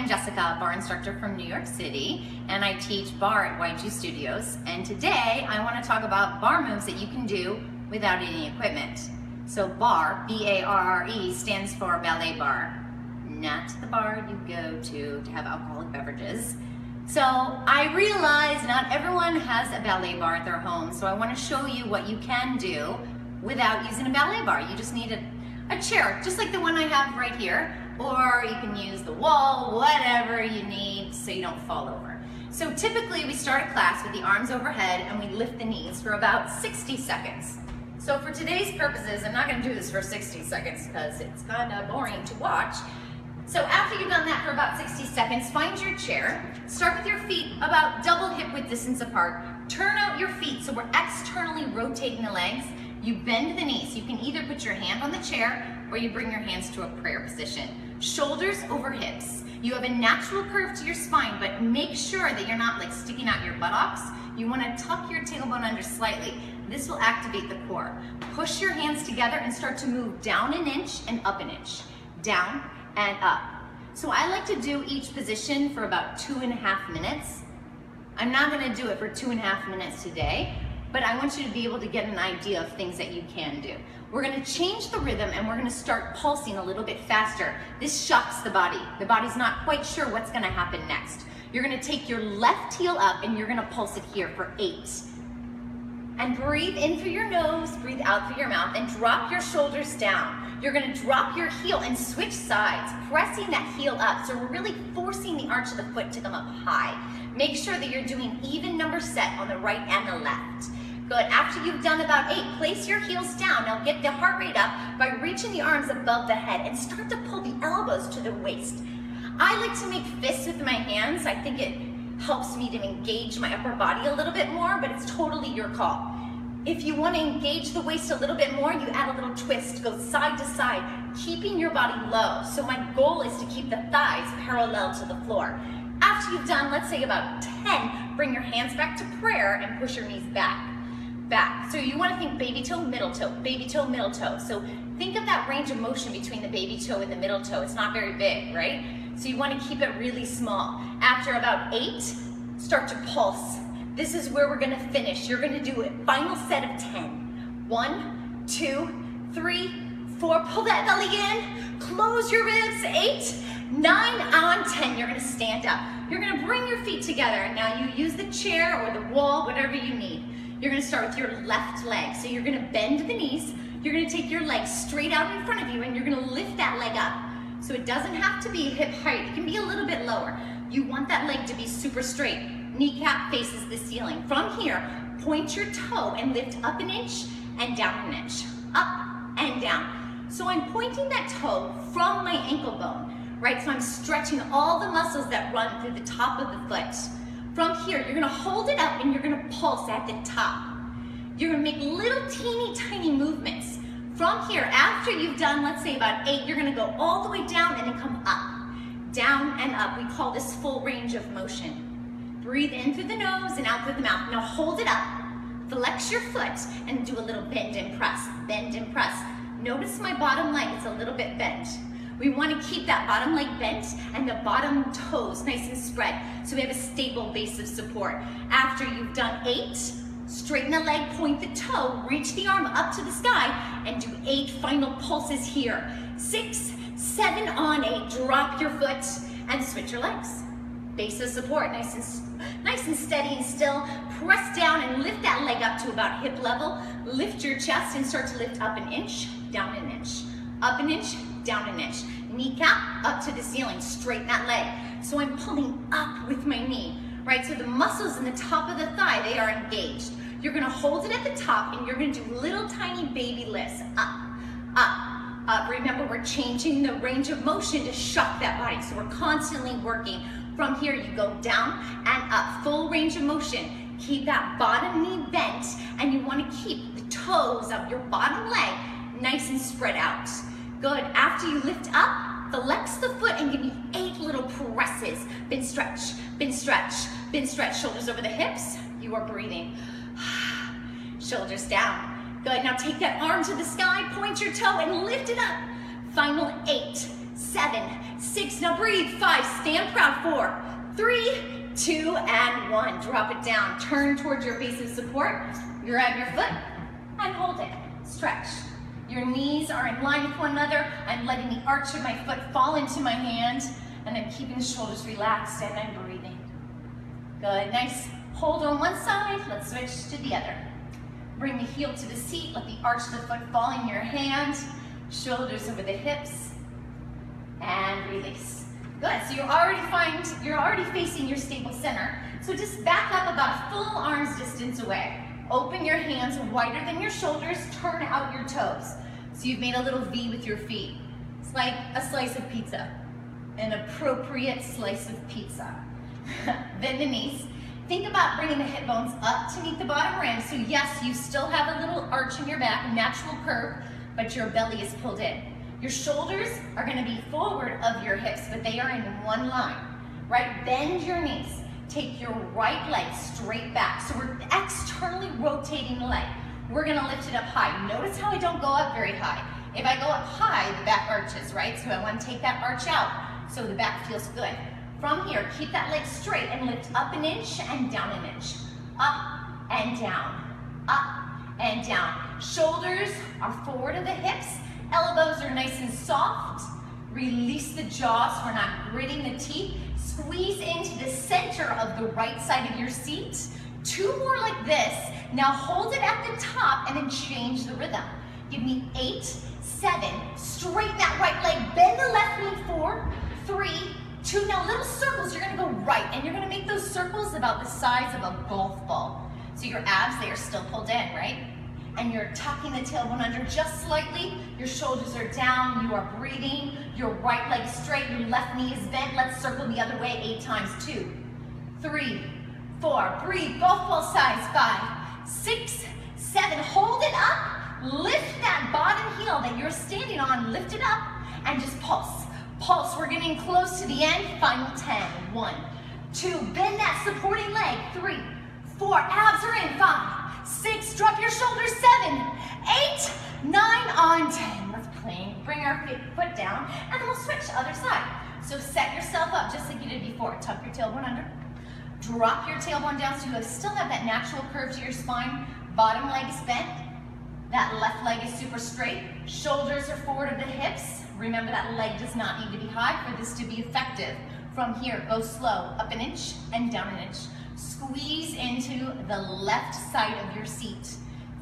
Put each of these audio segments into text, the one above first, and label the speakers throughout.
Speaker 1: I'm Jessica, bar instructor from New York City, and I teach bar at YG Studios. And today I want to talk about bar moves that you can do without any equipment. So barre, B-A-R-R-E, stands for ballet bar, not the bar you go to have alcoholic beverages. So I realize not everyone has a ballet bar at their home, so I want to show you what you can do without using a ballet bar. You just need a chair, just like the one I have right here, or you can use the wall, whatever you need so you don't fall over. So typically we start a class with the arms overhead and we lift the knees for about 60 seconds. So for today's purposes, I'm not going to do this for 60 seconds because it's kind of boring to watch. So after you've done that for about 60 seconds, find your chair, start with your feet about double hip width distance apart, turn out your feet so we're externally rotating the legs. You bend the knees. You can either put your hand on the chair or you bring your hands to a prayer position. Shoulders over hips. You have a natural curve to your spine, but make sure that you're not like sticking out your buttocks. You want to tuck your tailbone under slightly. This will activate the core. Push your hands together and start to move down an inch and up an inch. Down and up. So I like to do each position for about 2.5 minutes. I'm not going to do it for 2.5 minutes today, but I want you to be able to get an idea of things that you can do. We're going to change the rhythm and we're going to start pulsing a little bit faster. This shocks the body. The body's not quite sure what's going to happen next. You're going to take your left heel up and you're going to pulse it here for 8. And breathe in through your nose, breathe out through your mouth, and drop your shoulders down. You're going to drop your heel and switch sides, pressing that heel up. So we're really forcing the arch of the foot to come up high. Make sure that you're doing even number set on the right and the left. Good. After you've done about 8, place your heels down. Now get the heart rate up by reaching the arms above the head and start to pull the elbows to the waist. I like to make fists with my hands. I think it helps me to engage my upper body a little bit more, but it's totally your call. If you want to engage the waist a little bit more, you add a little twist, go side to side, keeping your body low. So my goal is to keep the thighs parallel to the floor. After you've done, let's say about 10, bring your hands back to prayer and push your knees back. So you want to think baby toe, middle toe, baby toe, middle toe. So think of that range of motion between the baby toe and the middle toe. It's not very big, right? So you want to keep it really small. After about 8, start to pulse. This is where we're going to finish. You're going to do a final set of 10. 1, 2, 3, 4. Pull that belly in. Close your ribs. 8, 9, on 10. You're going to stand up. You're going to bring your feet together. And now you use the chair or the wall, whatever you need. You're going to start with your left leg. So you're going to bend the knees. You're going to take your leg straight out in front of you and you're going to lift that leg up. So it doesn't have to be hip height. It can be a little bit lower. You want that leg to be super straight. Kneecap faces the ceiling. From here, point your toe and lift up an inch and down an inch. Up and down. So I'm pointing that toe from my ankle bone, right? So I'm stretching all the muscles that run through the top of the foot. From here, you're going to hold it up and you're going to pulse at the top. You're going to make little teeny tiny movements. From here, after you've done, let's say about 8, you're going to go all the way down and then come up. Down and up. We call this full range of motion. Breathe in through the nose and out through the mouth. Now hold it up. Flex your foot and do a little bend and press. Bend and press. Notice my bottom leg is a little bit bent. We want to keep that bottom leg bent and the bottom toes nice and spread so we have a stable base of support. After you've done 8, straighten the leg, point the toe, reach the arm up to the sky, and do 8 final pulses here. 6, 7 on 8. Drop your foot and switch your legs. Base of support, nice and steady and still. Press down and lift that leg up to about hip level. Lift your chest and start to lift up an inch, down an inch. Up an inch, down an inch. Kneecap up to the ceiling, straighten that leg. So I'm pulling up with my knee, right? So the muscles in the top of the thigh, they are engaged. You're gonna hold it at the top and you're gonna do little tiny baby lifts. Up, up, up. Remember, we're changing the range of motion to shock that body. So we're constantly working. From here, you go down and up, full range of motion. Keep that bottom knee bent and you wanna keep the toes of your bottom leg nice and spread out. Good. After you lift up, flex the foot and give me 8 little presses. Bin stretch, bin stretch, bin stretch. Shoulders over the hips. You are breathing. Shoulders down. Good. Now take that arm to the sky, point your toe and lift it up. Final 8, 7, 6, now breathe, 5, stand proud, 4, 3, 2, and 1. Drop it down, turn towards your base of support, grab your foot, and hold it, stretch. Your knees are in line with one another. I'm letting the arch of my foot fall into my hand, and I'm keeping the shoulders relaxed, and I'm breathing. Good, nice. Hold on one side, let's switch to the other. Bring the heel to the seat, let the arch of the foot fall in your hand, shoulders over the hips, and release. Good, so you're already facing your stable center, so just back up about a full arm's distance away. Open your hands wider than your shoulders, turn out your toes. So you've made a little V with your feet. It's like a slice of pizza, an appropriate slice of pizza. Bend the knees. Think about bringing the hip bones up to meet the bottom rim. So yes, you still have a little arch in your back, natural curve, but your belly is pulled in. Your shoulders are gonna be forward of your hips, but they are in one line, right? Bend your knees. Take your right leg straight back. So we're externally rotating the leg. We're gonna lift it up high. Notice how I don't go up very high. If I go up high, the back arches, right? So I wanna take that arch out so the back feels good. From here, keep that leg straight and lift up an inch and down an inch. Up and down, up and down. Shoulders are forward of the hips. Elbows are nice and soft. Release the jaw so we're not gritting the teeth. Squeeze into the center of the right side of your seat. 2 more like this. Now hold it at the top and then change the rhythm. Give me 8, 7, straighten that right leg, bend the left knee, 4, 3, 2. Now little circles, you're gonna go right, and you're gonna make those circles about the size of a golf ball. So your abs, they are still pulled in, right? And you're tucking the tailbone under just slightly. Your shoulders are down, you are breathing. Your right leg straight, your left knee is bent. Let's circle the other way 8 times. 2, 3, 4, breathe, golf ball size. 5, 6, 7, hold it up. Lift that bottom heel that you're standing on, lift it up, and just pulse. Pulse, we're getting close to the end. Final 10, 1, 2, bend that supporting leg. 3, 4, abs are in. 5, 6, drop your shoulders. 7, 8, 9, on 10. Let's bring our foot down, and then we'll switch to other side. So set yourself up just like you did before. Tuck your tailbone under. Drop your tailbone down so you still have that natural curve to your spine. Bottom leg is bent. That left leg is super straight. Shoulders are forward of the hips. Remember, that leg does not need to be high for this to be effective. From here, go slow, up an inch and down an inch. Squeeze into the left side of your seat.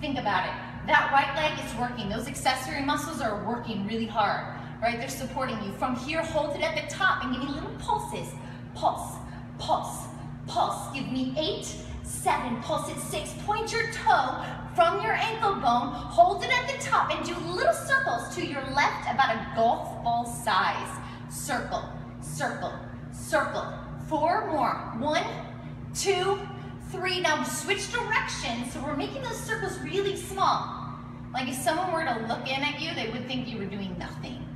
Speaker 1: Think about it. That right leg is working. Those accessory muscles are working really hard, right? They're supporting you. From here, hold it at the top and give me little pulses. Pulse, pulse, pulse. Give me 8, 7, pulse at 6. Point your toe from your ankle bone. Hold it at the top and do little circles to your left about a golf ball size. Circle, circle, circle. 4 more. 1, 2, 3. Now switch directions. So we're making those circles really small. Like if someone were to look in at you, they would think you were doing nothing.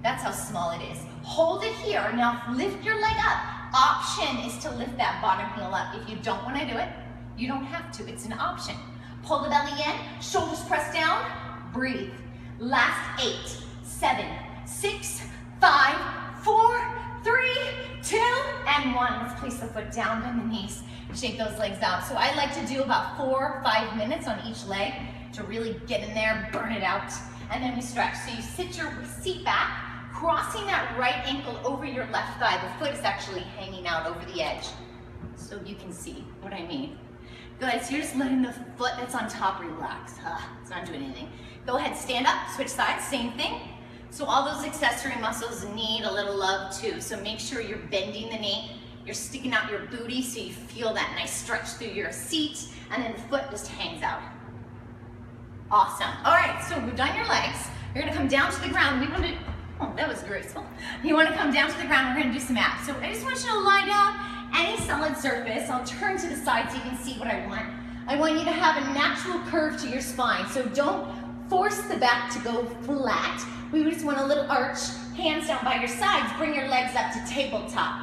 Speaker 1: That's how small it is. Hold it here. Now lift your leg up. Option is to lift that bottom heel up. If you don't want to do it, you don't have to. It's an option. Pull the belly in, shoulders press down, breathe. Last 8, 7, 6, 5, 4, 3, 2, and 1. Let's place the foot down, bend the knees, shake those legs out. So I like to do about 4 or 5 minutes on each leg to really get in there, burn it out, and then we stretch. So you sit your seat back, crossing that right ankle over your left thigh. The foot is actually hanging out over the edge, so you can see what I mean. Good, so you're just letting the foot that's on top relax. It's not doing anything. Go ahead, stand up, switch sides, same thing. So all those accessory muscles need a little love too. So make sure you're bending the knee, you're sticking out your booty so you feel that nice stretch through your seat, and then the foot just hangs out. Awesome. All right, so we've done your legs. You're gonna come down to the ground. Oh, that was graceful. You wanna come down to the ground, we're gonna do some abs. So I just want you to lie down, any solid surface. I'll turn to the side so you can see what I want. I want you to have a natural curve to your spine. So don't force the back to go flat. We just want a little arch, hands down by your sides. Bring your legs up to tabletop.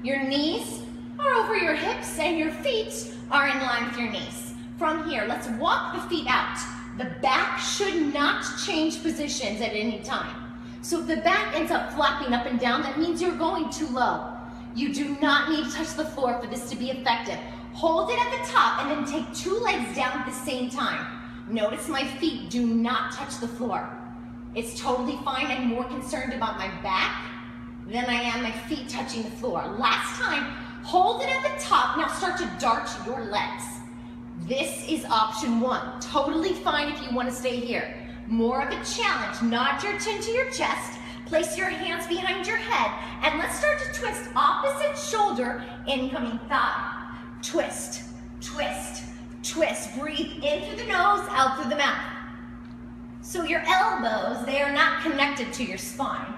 Speaker 1: Your knees are over your hips and your feet are in line with your knees. From here, let's walk the feet out. The back should not change positions at any time.
Speaker 2: So if the back ends up flapping up and down, that means you're going too low. You do not need to touch the floor for this to be effective. Hold it at the top and then take 2 legs down at the same time. Notice my feet do not touch the floor. It's totally fine. I'm more concerned about my back than I am my feet touching the floor. Last time, hold it at the top. Now start to dart your legs. This is option 1. Totally fine if you want to stay here. More of a challenge. Nod your chin to your chest. Place your hands behind your head. And let's start to twist opposite shoulder, incoming thigh. Twist, twist, twist. Breathe in through the nose, out through the mouth. So your elbows, they are not connected to your spine.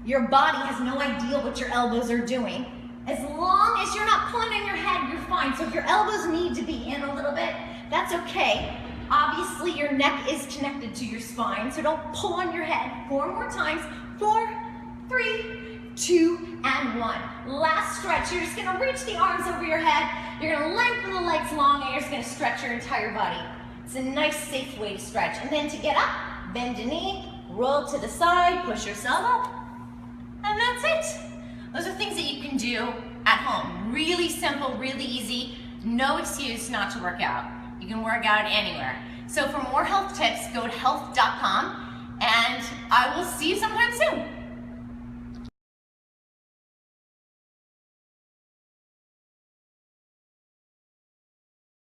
Speaker 2: Your body has no idea what your elbows are doing. As long as you're not pulling on your head, you're fine. So if your elbows need to be in a little bit, that's okay. Obviously, your neck is connected to your spine, so don't pull on your head. 4 more times. 4, 3, 2, and 1. Last stretch. You're just gonna reach the arms over your head. You're gonna lengthen the legs long, and you're just gonna stretch your entire body. It's a nice, safe way to stretch. And then to get up, bend a knee, roll to the side, push yourself up. And that's it. Those are things that you can do at home. Really simple, really easy. No excuse not to work out. You can work out anywhere. So for more health tips, go to health.com, and I will see you sometime soon.